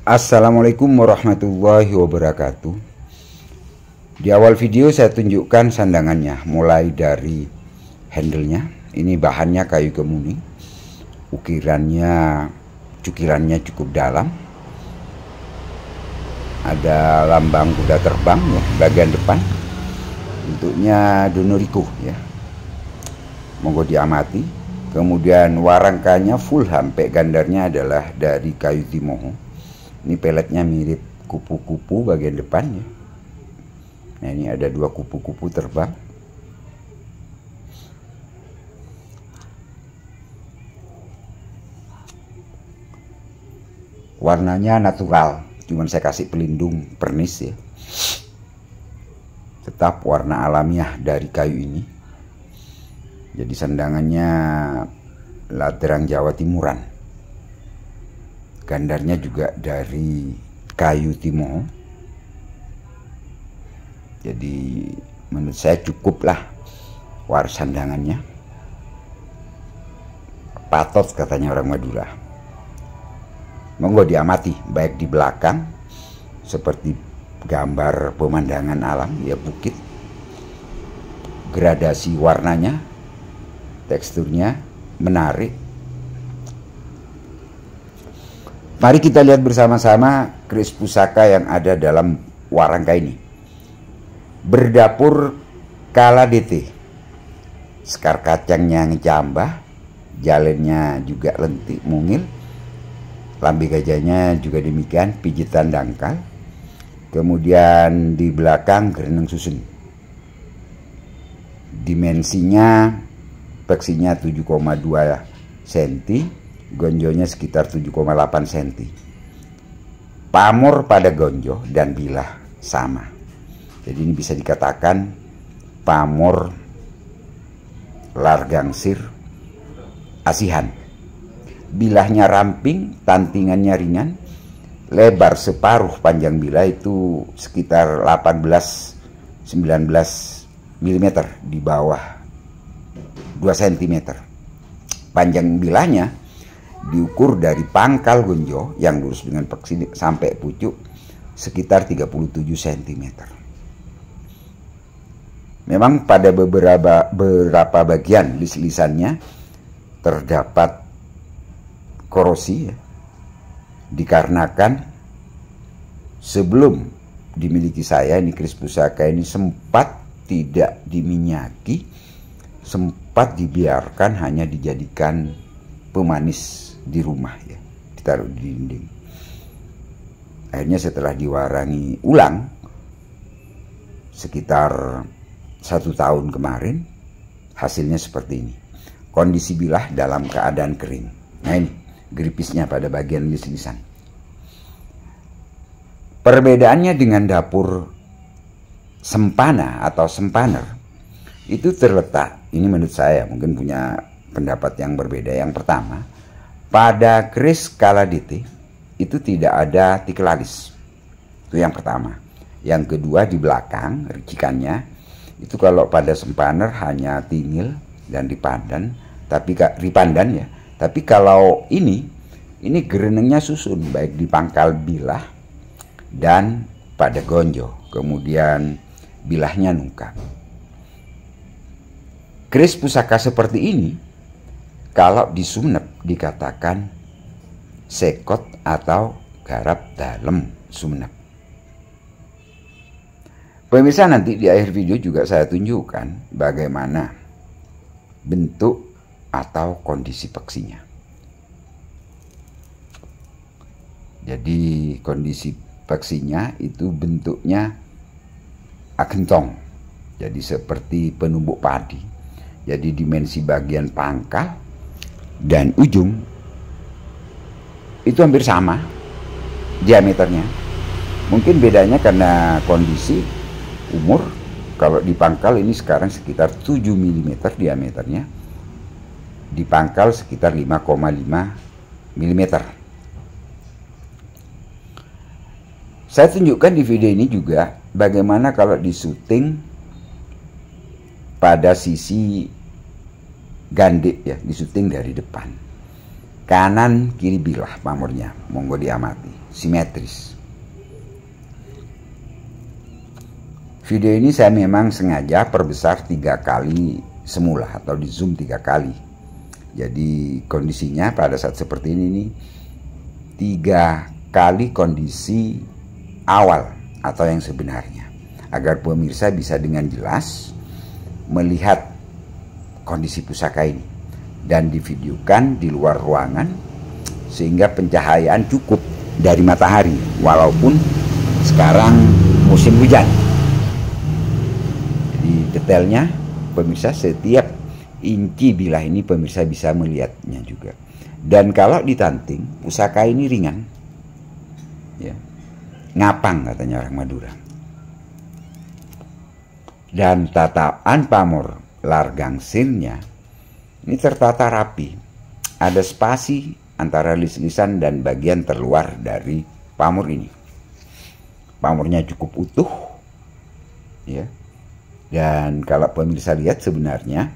Assalamualaikum warahmatullahi wabarakatuh. Di awal video saya tunjukkan sandangannya, mulai dari handle-nya. Ini bahannya kayu kemuning, cukirannya cukup dalam. Ada lambang kuda terbang ya, bagian depan. Bentuknya Donorico ya. Monggo diamati. Kemudian warangkanya full sampai gandarnya adalah dari kayu timoho. Ini peletnya mirip kupu-kupu bagian depannya. Nah, ini ada dua kupu-kupu terbang. Warnanya natural, cuman saya kasih pelindung pernis ya. Tetap warna alamiah dari kayu ini. Jadi sandangannya Ladrang Jawa Timuran. Gandarnya juga dari kayu timoho. Jadi menurut saya cukuplah war sandangannya. Patot katanya orang Madura. Monggo diamati baik di belakang seperti gambar pemandangan alam ya, bukit. Gradasi warnanya, teksturnya menarik. Mari kita lihat bersama-sama keris pusaka yang ada dalam warangka ini. Berdapur kala DT. Sekar kacangnya ngecambah, jalannya juga lentik mungil. Lambe gajahnya juga demikian, pijitan dangkal. Kemudian di belakang gereneng susun. Dimensinya, peksinya 7,2 cm. Gonjonya sekitar 7,8 cm. Pamor pada gonjo dan bilah sama. Jadi ini bisa dikatakan pamor largangsir asihan. Bilahnya ramping, tantingannya ringan. Lebar separuh panjang bilah itu sekitar 18-19 mm, di bawah 2 cm. Panjang bilahnya diukur dari pangkal gonjo yang lurus dengan peksi sampai pucuk sekitar 37 cm. Memang pada beberapa bagian lis-lisannya terdapat korosi ya, dikarenakan sebelum dimiliki saya ini keris pusaka ini sempat tidak diminyaki, sempat dibiarkan hanya dijadikan pemanis di rumah ya, ditaruh di dinding. Akhirnya setelah diwarangi ulang sekitar 1 tahun kemarin, hasilnya seperti ini. Kondisi bilah dalam keadaan kering. Nah ini geripisnya pada bagian lis-lisan. Perbedaannya dengan dapur sempana atau sempaner itu terletak, ini menurut saya mungkin punya pendapat yang berbeda. Yang pertama, pada keris kala DT itu tidak ada tikel alis. Itu yang pertama. Yang kedua, di belakang ricikannya itu kalau pada sempaner hanya tingil dan ripandan, ya. Tapi kalau ini gerenengnya susun baik di pangkal bilah dan pada gonjo. Kemudian bilahnya nungkap. Keris pusaka seperti ini kalau disunep dikatakan sekot atau garap dalam sumenep. Pemirsa, nanti di akhir video juga saya tunjukkan bagaimana bentuk atau kondisi peksinya. Jadi kondisi peksinya itu bentuknya agentong. Jadi seperti penumbuk padi. Jadi dimensi bagian pangkal dan ujung itu hampir sama diameternya. Mungkin bedanya karena kondisi umur. Kalau di pangkal ini sekarang sekitar 7 mm diameternya, di pangkal sekitar 5,5 mm. Saya tunjukkan di video ini juga bagaimana kalau disuting pada sisi gandek ya, disuting dari depan. kanan kiri bilah pamornya, monggo diamati, simetris. Video ini saya memang sengaja perbesar 3 kali semula atau di zoom 3 kali. Jadi kondisinya pada saat seperti ini nih 3 kali kondisi awal atau yang sebenarnya, agar pemirsa bisa dengan jelas melihat kondisi pusaka ini dan divideokan di luar ruangan sehingga pencahayaan cukup dari matahari walaupun sekarang musim hujan. Jadi detailnya pemirsa, setiap inci bilah ini pemirsa bisa melihatnya juga. Dan kalau ditanting, pusaka ini ringan, ya, ngapang katanya orang Madura. Dan tataan pamor largangsirnya ini tertata rapi, ada spasi antara lis-lisan dan bagian terluar dari pamor ini. Pamornya cukup utuh, ya. Dan kalau pemirsa lihat sebenarnya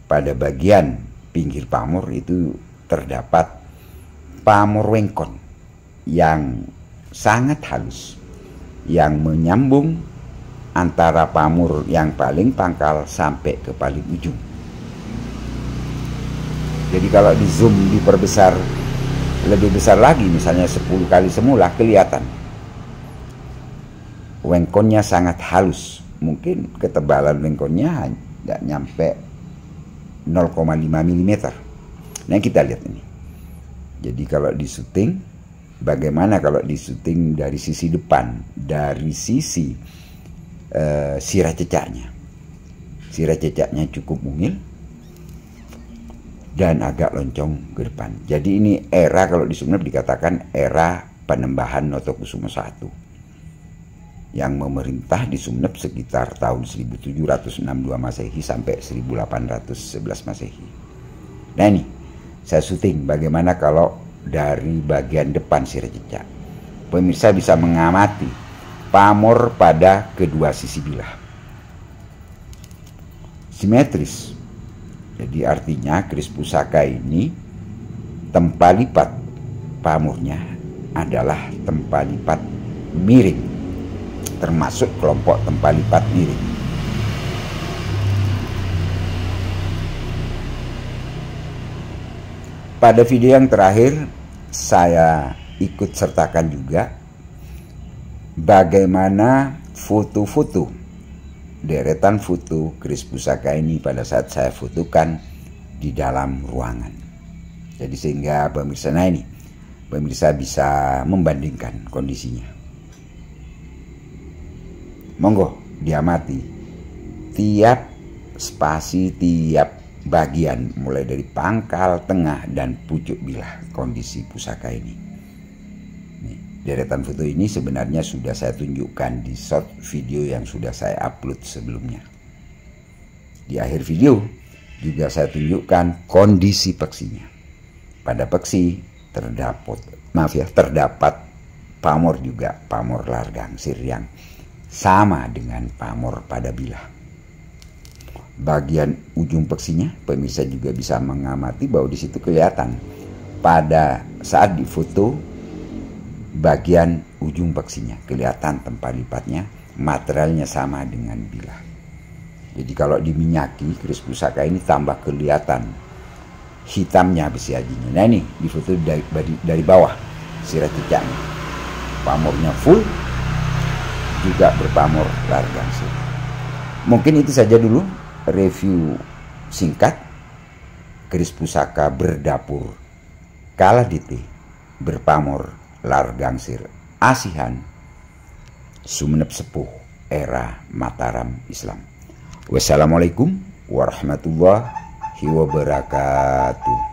pada bagian pinggir pamor itu terdapat pamor wengkon yang sangat halus yang menyambung antara pamor yang paling pangkal sampai ke paling ujung. Jadi kalau di zoom diperbesar lebih besar lagi, misalnya 10 kali semula, kelihatan wengkonnya sangat halus. Mungkin ketebalan wengkonnya tidak nyampe 0,5 mm. Nah kita lihat ini. Jadi kalau di syuting, bagaimana kalau di syuting dari sisi depan, dari sisi sirah cecaknya. Sirah cecaknya cukup mungil dan agak loncong ke depan. Jadi ini era, kalau di Sumeneb dikatakan era Panembahan Notokusumo I yang memerintah di Sumeneb sekitar tahun 1762 Masehi sampai 1811 Masehi. Nah ini saya syuting bagaimana kalau dari bagian depan sirah cecak. Pemirsa bisa mengamati pamor pada kedua sisi bilah. Simetris. Jadi artinya keris pusaka ini tempat lipat pamornya adalah tempat lipat miring, termasuk kelompok tempat lipat miring. Pada video yang terakhir saya ikut sertakan juga bagaimana foto-foto, deretan foto keris pusaka ini pada saat saya fotokan di dalam ruangan. Jadi sehingga pemirsa, nah ini pemirsa bisa membandingkan kondisinya. Monggo diamati tiap spasi, tiap bagian mulai dari pangkal, tengah, dan pucuk bilah kondisi pusaka ini. Nih, deretan foto ini sebenarnya sudah saya tunjukkan di short video yang sudah saya upload sebelumnya. Di akhir video juga saya tunjukkan kondisi peksinya. Pada peksi terdapat pamor juga, pamor largangsir yang sama dengan pamor pada bilah. Bagian ujung peksinya pemirsa juga bisa mengamati bahwa di situ kelihatan pada saat difoto bagian ujung peksinya kelihatan tempat lipatnya, materialnya sama dengan bilah. Jadi kalau diminyaki keris pusaka ini tambah kelihatan hitamnya besi ajinya. Nah ini difoto dari bawah sirah cecaknya, pamornya full, juga berpamor largangsir. Mungkin itu saja dulu review singkat keris pusaka berdapur Kaladite berpamor largangsir Asihan Sumeneb Sepuh era Mataram Islam. Wassalamualaikum warahmatullahi wabarakatuh.